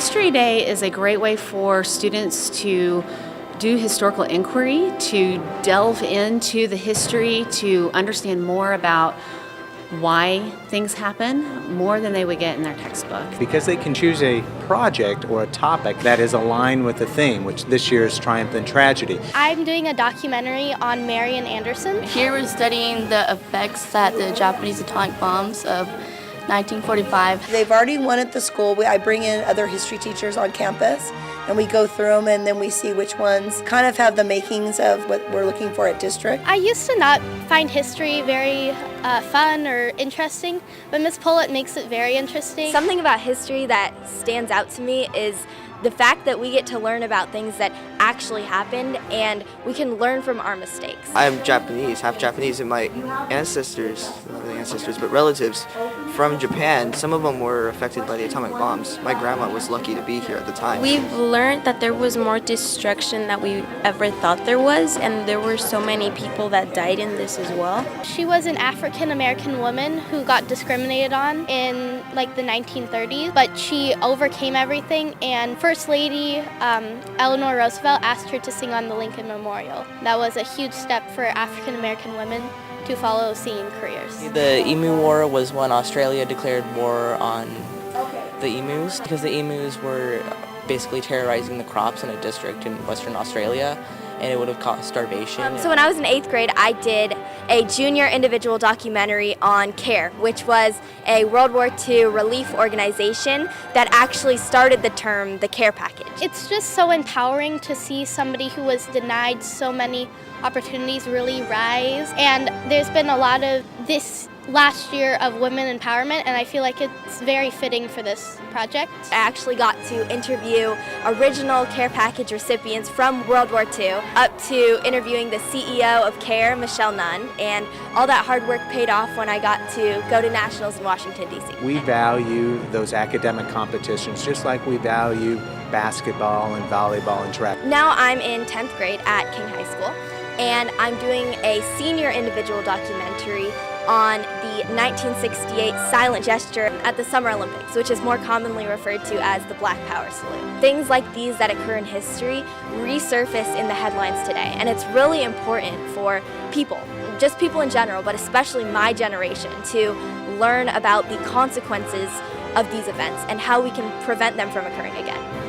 History Day is a great way for students to do historical inquiry, to delve into the history, to understand more about why things happen, more than they would get in their textbook. Because they can choose a project or a topic that is aligned with the theme, which this year is Triumph and Tragedy. I'm doing a documentary on Marian Anderson. Here we're studying the effects that the Japanese atomic bombs of 1945. They've already won at the school. I bring in other history teachers on campus, and we go through them, and then we see which ones kind of have the makings of what we're looking for at district. I used to not find history very fun or interesting, but Ms. Pullett makes it very interesting. Something about history that stands out to me is the fact that we get to learn about things that actually happened, and we can learn from our mistakes. I'm Japanese, half Japanese, and my ancestors, not really ancestors, but relatives from Japan, some of them were affected by the atomic bombs. My grandma was lucky to be here at the time. We've learned that there was more destruction than we ever thought there was, and there were so many people that died in this as well. She was an African American woman who got discriminated on in like the 1930s, but she overcame everything, and First Lady Eleanor Roosevelt asked her to sing on the Lincoln Memorial. That was a huge step for African American women to follow singing careers. The Emu War was when Australia declared war on the emus, because the emus were basically terrorizing the crops in a district in Western Australia, and it would have caused starvation. So when I was in 8th grade, I did a junior individual documentary on CARE, which was a World War II relief organization that actually started the term the CARE package. It's just so empowering to see somebody who was denied so many opportunities really rise, and there's been a lot of this last year of women empowerment, and I feel like it's very fitting for this project. I actually got to interview original CARE package recipients from World War II, up to interviewing the CEO of CARE, Michelle Nunn, and all that hard work paid off when I got to go to nationals in Washington, D.C. We value those academic competitions just like we value basketball and volleyball and track. Now I'm in 10th grade at Khanh High School, and I'm doing a senior individual documentary on the 1968 silent gesture at the Summer Olympics, which is more commonly referred to as the Black Power Salute. Things like these that occur in history resurface in the headlines today, and it's really important for people, just people in general, but especially my generation, to learn about the consequences of these events and how we can prevent them from occurring again.